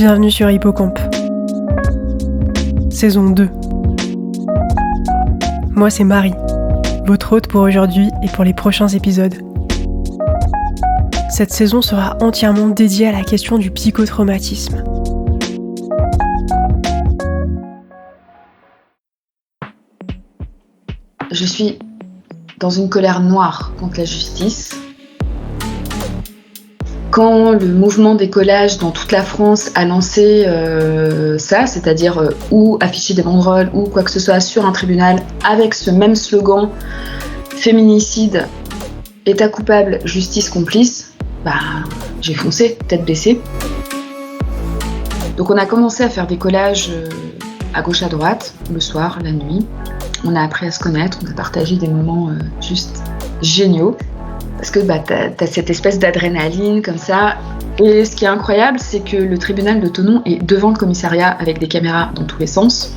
Bienvenue sur Hippocampe. Saison 2. Moi c'est Marie, votre hôte pour aujourd'hui et pour les prochains épisodes. Cette saison sera entièrement dédiée à la question du psychotraumatisme. Je suis dans une colère noire contre la justice. Quand le mouvement des collages dans toute la France a lancé ça, c'est-à-dire ou afficher des banderoles ou quoi que ce soit sur un tribunal avec ce même slogan « Féminicide, État coupable, justice complice », j'ai foncé, tête baissée. Donc on a commencé à faire des collages à gauche à droite, le soir, la nuit. On a appris à se connaître, on a partagé des moments juste géniaux. Parce que t'as cette espèce d'adrénaline comme ça. Et ce qui est incroyable, c'est que le tribunal de Thonon est devant le commissariat avec des caméras dans tous les sens.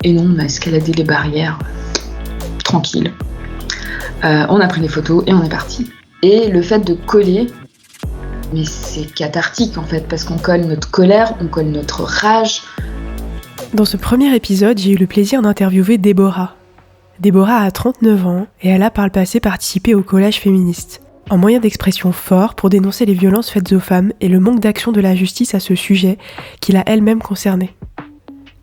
Et nous, on a escaladé les barrières tranquille. On a pris des photos et on est parti. Et le fait de coller, mais c'est cathartique en fait, parce qu'on colle notre colère, on colle notre rage. Dans ce premier épisode, j'ai eu le plaisir d'interviewer Déborah. Déborah a 39 ans et elle a par le passé participé au collage féministe, un moyen d'expression fort pour dénoncer les violences faites aux femmes et le manque d'action de la justice à ce sujet qui l'a elle-même concernée.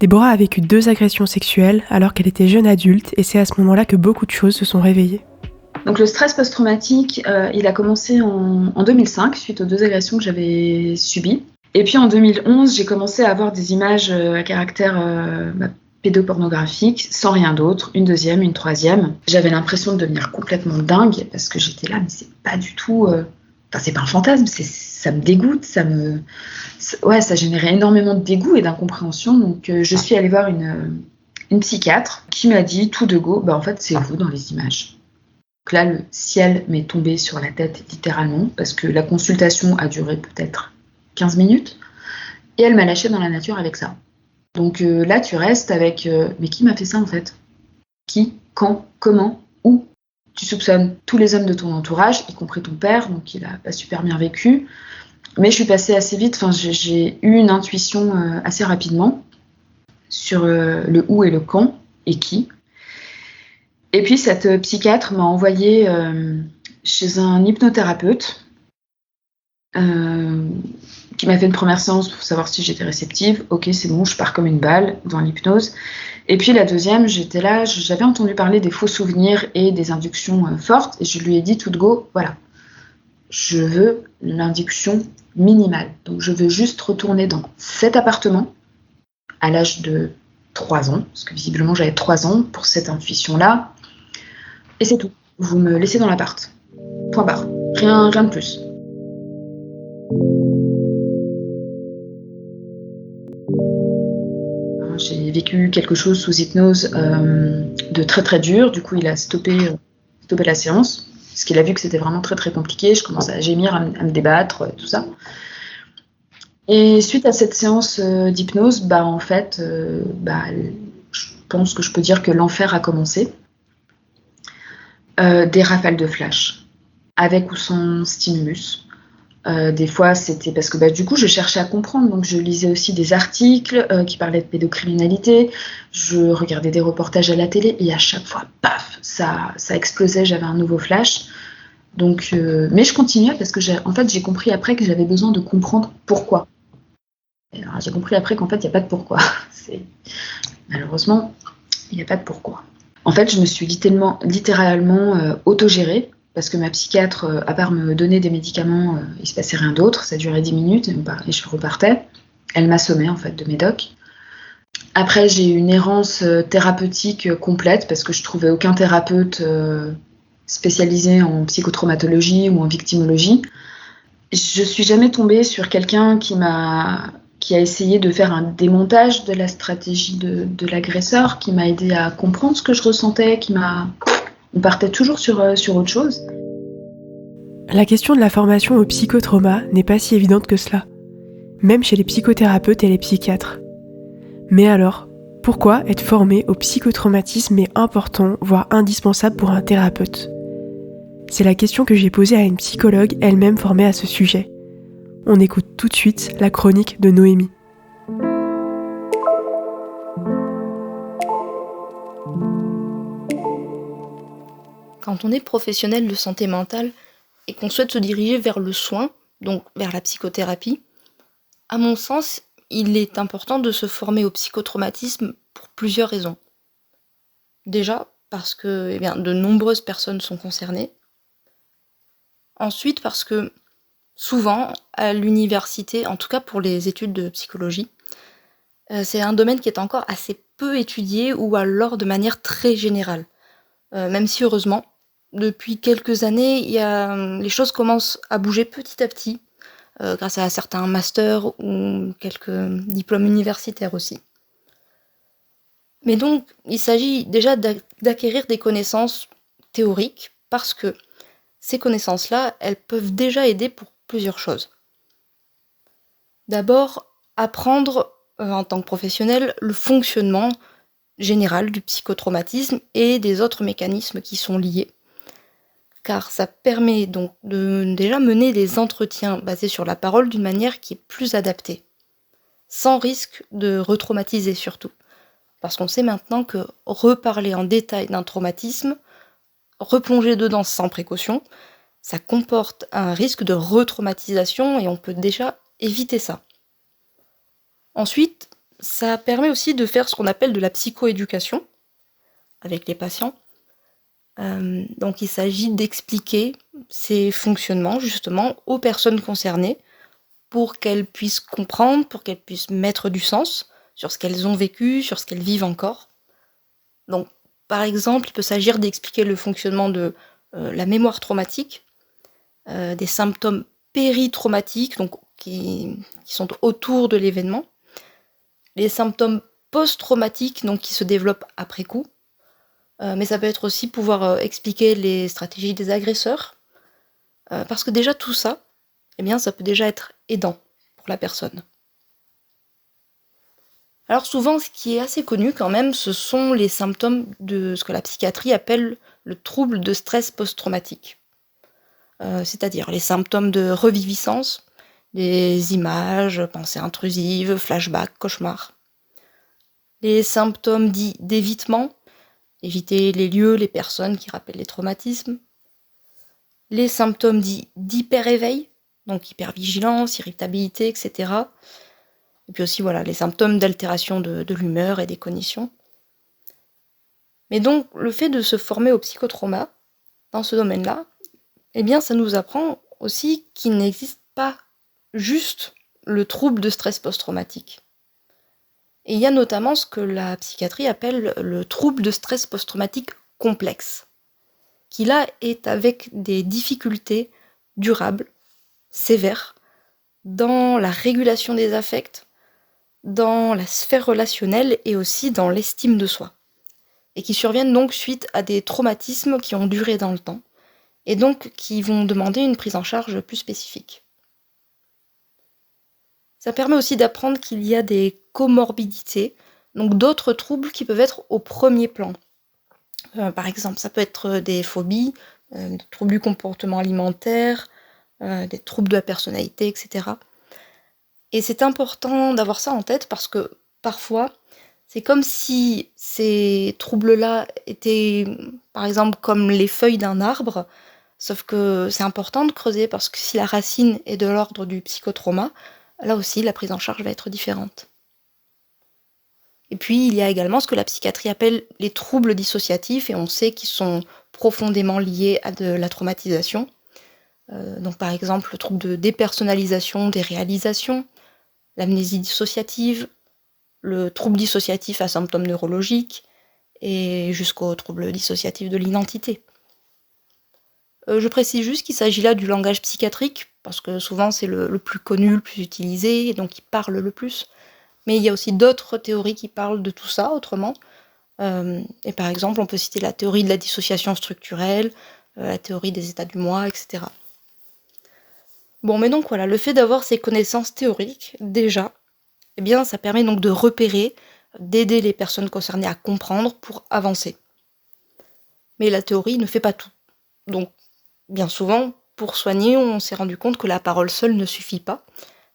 Déborah a vécu 2 agressions sexuelles alors qu'elle était jeune adulte et c'est à ce moment-là que beaucoup de choses se sont réveillées. Donc le stress post-traumatique, il a commencé en 2005 suite aux 2 agressions que j'avais subies. Et puis en 2011, j'ai commencé à avoir des images à caractère pédopornographique, sans rien d'autre, une deuxième, une troisième. J'avais l'impression de devenir complètement dingue parce que j'étais là, mais c'est pas du tout... c'est pas un fantasme, ça me dégoûte, ça générait énormément de dégoût et d'incompréhension. Donc je suis allée voir une psychiatre qui m'a dit tout de go, en fait c'est vous dans les images. Donc là, le ciel m'est tombé sur la tête littéralement parce que la consultation a duré peut-être 15 minutes et elle m'a lâché dans la nature avec ça. Donc là, tu restes avec mais qui m'a fait ça en fait ? Qui ? Quand ? Comment ? Où ? Tu soupçonnes tous les hommes de ton entourage, y compris ton père, donc il a pas super bien vécu. Mais je suis passée assez vite, j'ai eu une intuition assez rapidement sur le où et le quand et qui. Et puis cette psychiatre m'a envoyée chez un hypnothérapeute qui m'a fait une première séance pour savoir si j'étais réceptive. Ok, c'est bon, je pars comme une balle dans l'hypnose. Et puis la deuxième, j'étais là, j'avais entendu parler des faux souvenirs et des inductions fortes, et je lui ai dit tout de go, voilà, je veux l'induction minimale. Donc je veux juste retourner dans cet appartement à l'âge de 3 ans, parce que visiblement j'avais 3 ans pour cette intuition-là, et c'est tout. Vous me laissez dans l'appart. Point barre. Rien de plus. J'ai vécu quelque chose sous hypnose de très très dur. Du coup, il a stoppé la séance parce qu'il a vu que c'était vraiment très très compliqué. Je commençais à gémir, à me débattre, tout ça. Et suite à cette séance d'hypnose, en fait, je pense que je peux dire que l'enfer a commencé. Des rafales de flash, avec ou sans stimulus. Des fois, c'était parce que du coup, je cherchais à comprendre. Donc, je lisais aussi des articles qui parlaient de pédocriminalité. Je regardais des reportages à la télé et à chaque fois, paf, ça explosait. J'avais un nouveau flash. Donc, mais je continuais parce que j'ai compris après que j'avais besoin de comprendre pourquoi. Et alors, j'ai compris après qu'en fait, il n'y a pas de pourquoi. Malheureusement, il n'y a pas de pourquoi. En fait, je me suis littéralement autogérée. Parce que ma psychiatre, à part me donner des médicaments, il se passait rien d'autre, ça durait 10 minutes et je repartais. Elle m'assommait en fait de médoc. Après, j'ai eu une errance thérapeutique complète parce que je trouvais aucun thérapeute spécialisé en psychotraumatologie ou en victimologie. Je suis jamais tombée sur quelqu'un qui a essayé de faire un démontage de la stratégie de l'agresseur, qui m'a aidé à comprendre ce que je ressentais, On partait toujours sur autre chose. La question de la formation au psychotrauma n'est pas si évidente que cela, même chez les psychothérapeutes et les psychiatres. Mais alors, pourquoi être formé au psychotraumatisme est important, voire indispensable pour un thérapeute ? C'est la question que j'ai posée à une psychologue elle-même formée à ce sujet. On écoute tout de suite la chronique de Noémie. Quand on est professionnel de santé mentale et qu'on souhaite se diriger vers le soin, donc vers la psychothérapie, à mon sens, il est important de se former au psychotraumatisme pour plusieurs raisons. Déjà, parce que de nombreuses personnes sont concernées. Ensuite, parce que souvent, à l'université, en tout cas pour les études de psychologie, c'est un domaine qui est encore assez peu étudié ou alors de manière très générale. Même si heureusement, depuis quelques années, les choses commencent à bouger petit à petit, grâce à certains masters ou quelques diplômes universitaires aussi. Mais donc, il s'agit déjà d'acquérir des connaissances théoriques, parce que ces connaissances-là, elles peuvent déjà aider pour plusieurs choses. D'abord, apprendre en tant que professionnel le fonctionnement général du psychotraumatisme et des autres mécanismes qui sont liés. Car ça permet donc de déjà mener des entretiens basés sur la parole d'une manière qui est plus adaptée, sans risque de retraumatiser surtout. Parce qu'on sait maintenant que reparler en détail d'un traumatisme, replonger dedans sans précaution, ça comporte un risque de retraumatisation et on peut déjà éviter ça. Ensuite, ça permet aussi de faire ce qu'on appelle de la psychoéducation avec les patients. Donc il s'agit d'expliquer ces fonctionnements justement aux personnes concernées pour qu'elles puissent comprendre, pour qu'elles puissent mettre du sens sur ce qu'elles ont vécu, sur ce qu'elles vivent encore. Donc par exemple, il peut s'agir d'expliquer le fonctionnement de la mémoire traumatique, des symptômes péritraumatiques, donc qui sont autour de l'événement, les symptômes post-traumatiques, donc qui se développent après coup, mais ça peut être aussi pouvoir expliquer les stratégies des agresseurs, parce que déjà tout ça, ça peut déjà être aidant pour la personne. Alors souvent, ce qui est assez connu quand même, ce sont les symptômes de ce que la psychiatrie appelle le trouble de stress post-traumatique. C'est-à-dire les symptômes de reviviscence, les images, pensées intrusives, flashbacks, cauchemars. Les symptômes dits d'évitement, éviter les lieux, les personnes qui rappellent les traumatismes. Les symptômes dits d'hyper-éveil, donc hypervigilance, irritabilité, etc. Et puis aussi les symptômes d'altération de l'humeur et des cognitions. Mais donc le fait de se former au psychotrauma dans ce domaine-là, ça nous apprend aussi qu'il n'existe pas juste le trouble de stress post-traumatique. Et il y a notamment ce que la psychiatrie appelle le trouble de stress post-traumatique complexe, qui là est avec des difficultés durables, sévères, dans la régulation des affects, dans la sphère relationnelle et aussi dans l'estime de soi, et qui surviennent donc suite à des traumatismes qui ont duré dans le temps, et donc qui vont demander une prise en charge plus spécifique. Ça permet aussi d'apprendre qu'il y a des comorbidités, donc d'autres troubles qui peuvent être au premier plan. Par exemple, ça peut être des phobies, des troubles du comportement alimentaire, des troubles de la personnalité, etc. Et c'est important d'avoir ça en tête parce que parfois, c'est comme si ces troubles-là étaient, par exemple, comme les feuilles d'un arbre, sauf que c'est important de creuser parce que si la racine est de l'ordre du psychotrauma, là aussi, la prise en charge va être différente. Et puis, il y a également ce que la psychiatrie appelle les troubles dissociatifs, et on sait qu'ils sont profondément liés à de la traumatisation. Donc, par exemple, le trouble de dépersonnalisation des réalisations, l'amnésie dissociative, le trouble dissociatif à symptômes neurologiques, et jusqu'au trouble dissociatif de l'identité. Je précise juste qu'il s'agit là du langage psychiatrique, parce que souvent c'est le plus connu, le plus utilisé, et donc il parle le plus. Mais il y a aussi d'autres théories qui parlent de tout ça autrement. Et par exemple, on peut citer la théorie de la dissociation structurelle, la théorie des états du moi, etc. Bon, mais donc le fait d'avoir ces connaissances théoriques, déjà, ça permet donc de repérer, d'aider les personnes concernées à comprendre pour avancer. Mais la théorie ne fait pas tout. Donc, bien souvent, pour soigner, on s'est rendu compte que la parole seule ne suffit pas,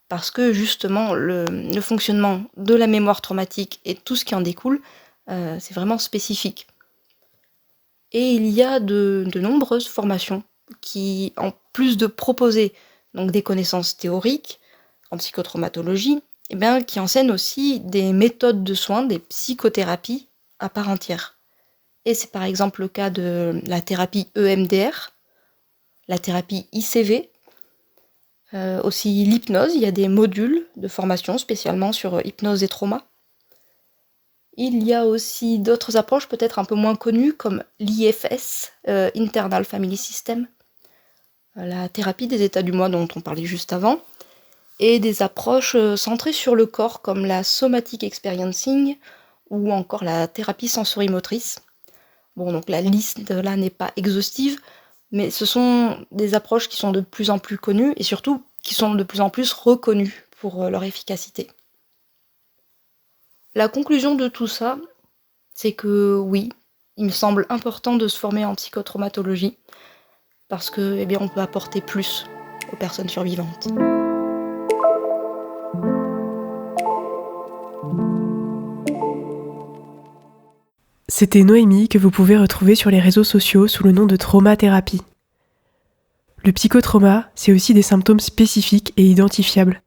parce que justement, le fonctionnement de la mémoire traumatique et tout ce qui en découle, c'est vraiment spécifique. Et il y a de nombreuses formations qui, en plus de proposer donc des connaissances théoriques en psychotraumatologie, qui enseignent aussi des méthodes de soins, des psychothérapies à part entière. Et c'est par exemple le cas de la thérapie EMDR, la thérapie ICV, aussi l'hypnose. Il y a des modules de formation spécialement sur hypnose et trauma. Il y a aussi d'autres approches peut-être un peu moins connues comme l'IFS, Internal Family System, la thérapie des états du moi dont on parlait juste avant, et des approches centrées sur le corps comme la somatic experiencing ou encore la thérapie sensorimotrice. Bon, donc la liste là n'est pas exhaustive, mais ce sont des approches qui sont de plus en plus connues et surtout qui sont de plus en plus reconnues pour leur efficacité. La conclusion de tout ça, c'est que oui, il me semble important de se former en psychotraumatologie parce que, on peut apporter plus aux personnes survivantes. C'était Noémie que vous pouvez retrouver sur les réseaux sociaux sous le nom de Traumathérapie. Le psychotrauma, c'est aussi des symptômes spécifiques et identifiables.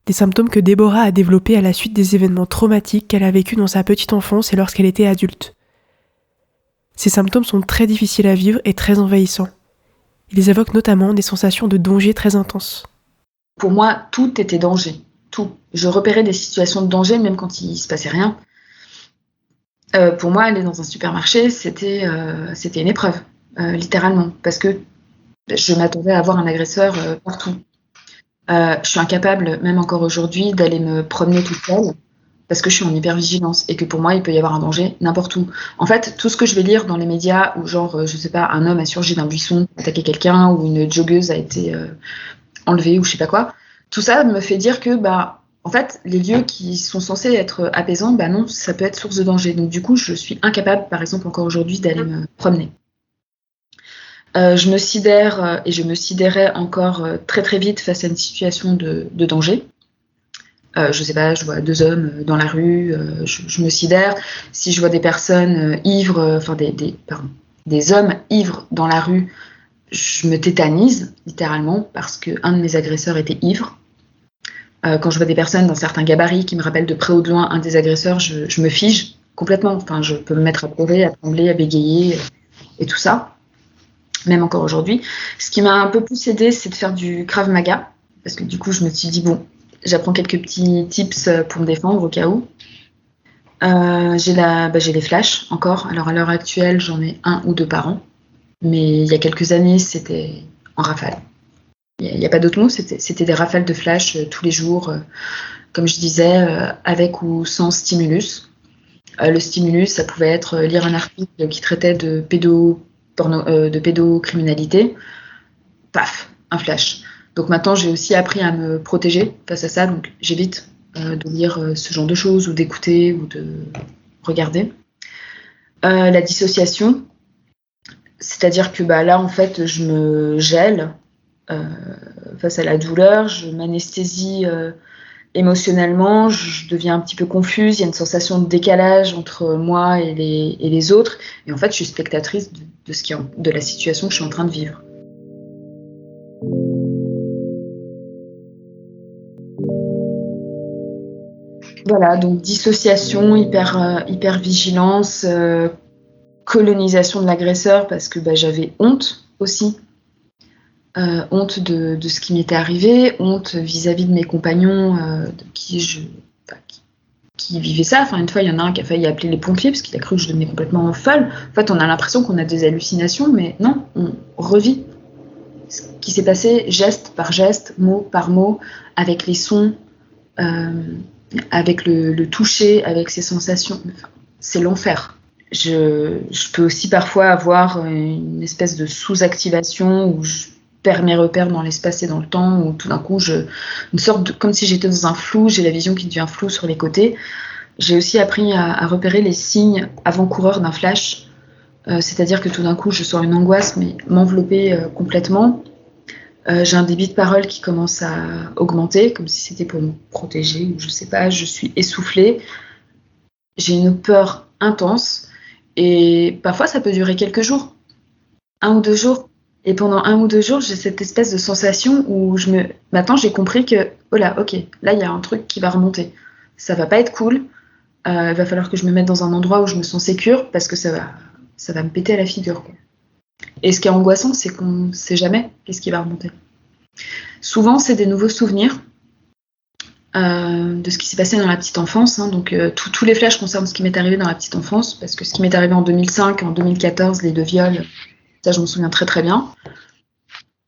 Des symptômes que Déborah a développés à la suite des événements traumatiques qu'elle a vécus dans sa petite enfance et lorsqu'elle était adulte. Ces symptômes sont très difficiles à vivre et très envahissants. Ils évoquent notamment des sensations de danger très intenses. Pour moi, tout était danger. Tout. Je repérais des situations de danger même quand il ne se passait rien. Pour moi, aller dans un supermarché, c'était une épreuve, littéralement, parce que je m'attendais à avoir un agresseur partout. Je suis incapable, même encore aujourd'hui, d'aller me promener toute seule, parce que je suis en hypervigilance, et que pour moi, il peut y avoir un danger n'importe où. En fait, tout ce que je vais lire dans les médias, où genre, je sais pas, un homme a surgi d'un buisson, attaqué quelqu'un, ou une joggeuse a été enlevée, ou je sais pas quoi, tout ça me fait dire que, en fait, les lieux qui sont censés être apaisants, non, ça peut être source de danger. Donc du coup, je suis incapable, par exemple, encore aujourd'hui, d'aller me promener. Je me sidère, et je me sidérais encore très très vite face à une situation de danger. Je sais pas, je vois deux hommes dans la rue, je me sidère. Si je vois des personnes ivres, des hommes ivres dans la rue, je me tétanise, littéralement, parce qu'un de mes agresseurs était ivre. Quand je vois des personnes d'un certain gabarit qui me rappellent de près ou de loin un des agresseurs, je me fige complètement. Enfin, je peux me mettre à pleurer, à trembler, à bégayer et tout ça, même encore aujourd'hui. Ce qui m'a un peu plus aidée, c'est de faire du Krav Maga, parce que du coup, je me suis dit, bon, j'apprends quelques petits tips pour me défendre au cas où. J'ai les flashs encore. Alors à l'heure actuelle, j'en ai 1 ou 2 par an. Mais il y a quelques années, c'était en rafale. Il n'y a pas d'autre mot, c'était des rafales de flash tous les jours, comme je disais, avec ou sans stimulus. Le stimulus, ça pouvait être lire un article qui traitait de pédocriminalité. Paf, un flash. Donc maintenant, j'ai aussi appris à me protéger face à ça, donc j'évite de lire ce genre de choses, ou d'écouter, ou de regarder. La dissociation, c'est-à-dire que là, en fait, je me gèle face à la douleur, je m'anesthésie émotionnellement, je deviens un petit peu confuse, il y a une sensation de décalage entre moi et les autres, et en fait, je suis spectatrice de la situation que je suis en train de vivre. Voilà, donc dissociation, hypervigilance, colonisation de l'agresseur, parce que j'avais honte aussi. Honte de ce qui m'était arrivé, honte vis-à-vis de mes compagnons qui vivaient ça. Enfin, une fois, il y en a un qui a failli appeler les pompiers parce qu'il a cru que je devenais complètement folle. En fait, on a l'impression qu'on a des hallucinations, mais non, on revit ce qui s'est passé geste par geste, mot par mot, avec les sons, avec le toucher, avec ces sensations. Enfin, c'est l'enfer. Je peux aussi parfois avoir une espèce de sous-activation où je perds mes repères dans l'espace et dans le temps, où tout d'un coup, une sorte de, comme si j'étais dans un flou, j'ai la vision qui devient floue sur les côtés. J'ai aussi appris à repérer les signes avant-coureurs d'un flash, c'est-à-dire que tout d'un coup, je sens une angoisse, mais m'envelopper complètement. J'ai un débit de parole qui commence à augmenter, comme si c'était pour me protéger, ou je sais pas, je suis essoufflée. J'ai une peur intense, et parfois ça peut durer quelques jours. 1 ou 2 jours. Et pendant 1 ou 2 jours, j'ai cette espèce de sensation où maintenant j'ai compris que, oh là, ok, là il y a un truc qui va remonter. Ça va pas être cool. Il va falloir que je me mette dans un endroit où je me sens sécure parce que ça va me péter à la figure, quoi. Et ce qui est angoissant, c'est qu'on ne sait jamais qu'est-ce qui va remonter. Souvent, c'est des nouveaux souvenirs de ce qui s'est passé dans la petite enfance. Donc, tous les flashs concernent ce qui m'est arrivé dans la petite enfance, parce que ce qui m'est arrivé en 2005, en 2014, les 2 viols, ça, je m'en souviens très très bien.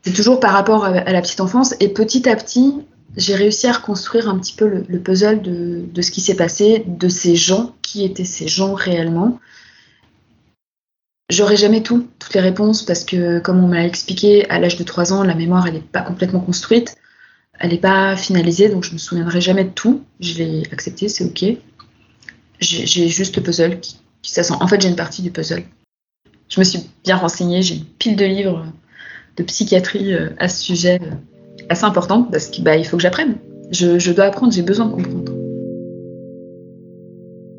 C'est toujours par rapport à la petite enfance. Et petit à petit, j'ai réussi à reconstruire un petit peu le puzzle de ce qui s'est passé, de ces gens, qui étaient ces gens réellement. J'aurai jamais toutes les réponses, parce que, comme on m'a expliqué, à l'âge de 3 ans, la mémoire, elle n'est pas complètement construite, elle n'est pas finalisée, donc je me souviendrai jamais de tout. Je l'ai accepté, c'est ok. J'ai juste le puzzle qui s'assemble. En fait, j'ai une partie du puzzle. Je me suis bien renseignée, j'ai une pile de livres de psychiatrie à ce sujet, assez importante, parce qu'il faut que j'apprenne. Je dois apprendre, j'ai besoin de comprendre.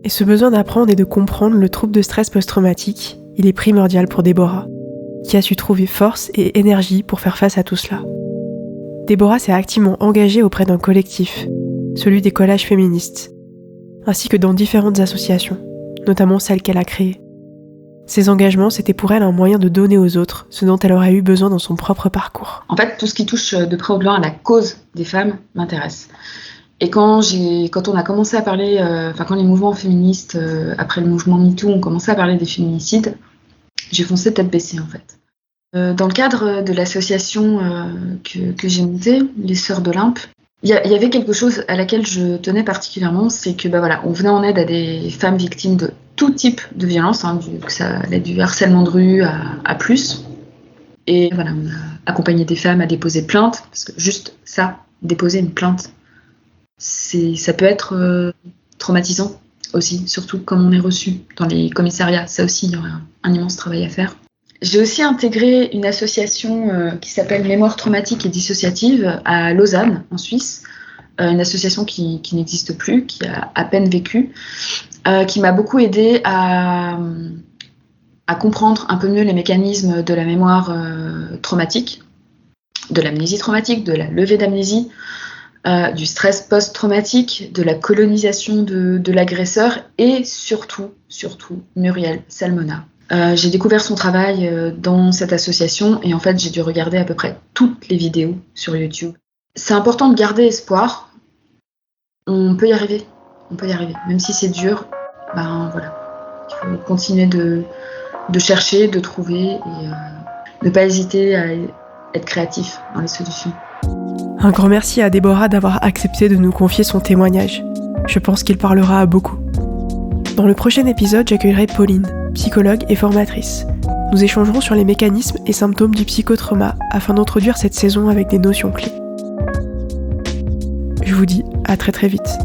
Et ce besoin d'apprendre et de comprendre le trouble de stress post-traumatique, il est primordial pour Déborah, qui a su trouver force et énergie pour faire face à tout cela. Déborah s'est activement engagée auprès d'un collectif, celui des collages féministes, ainsi que dans différentes associations, notamment celles qu'elle a créées. Ces engagements, c'était pour elle un moyen de donner aux autres ce dont elle aurait eu besoin dans son propre parcours. En fait, tout ce qui touche de près ou de loin à la cause des femmes m'intéresse. Et quand on a commencé à parler, quand les mouvements féministes, après le mouvement MeToo, ont commencé à parler des féminicides, j'ai foncé tête baissée en fait. Dans le cadre de l'association que j'ai montée, les Sœurs d'Olympe, il y avait quelque chose à laquelle je tenais particulièrement, c'est que on venait en aide à des femmes victimes de tout type de violence, que ça allait du harcèlement de rue à plus. Et voilà, on a accompagné des femmes à déposer plainte, parce que juste ça, déposer une plainte, ça peut être traumatisant aussi, surtout comme on est reçu dans les commissariats. Ça aussi, il y aurait un immense travail à faire. J'ai aussi intégré une association qui s'appelle Mémoire traumatique et dissociative à Lausanne, en Suisse. Une association qui n'existe plus, qui a à peine vécu, qui m'a beaucoup aidée à comprendre un peu mieux les mécanismes de la mémoire traumatique, de l'amnésie traumatique, de la levée d'amnésie, du stress post-traumatique, de la colonisation de l'agresseur et surtout Muriel Salmona. J'ai découvert son travail dans cette association et en fait j'ai dû regarder à peu près toutes les vidéos sur YouTube. C'est important de garder espoir. On peut y arriver. Même si c'est dur, voilà. Il faut continuer de chercher, de trouver et ne pas hésiter à être créatif dans les solutions. Un grand merci à Déborah d'avoir accepté de nous confier son témoignage. Je pense qu'il parlera à beaucoup. Dans le prochain épisode, j'accueillerai Pauline, psychologue et formatrice. Nous échangerons sur les mécanismes et symptômes du psychotrauma afin d'introduire cette saison avec des notions clés. Je vous dis à très très vite.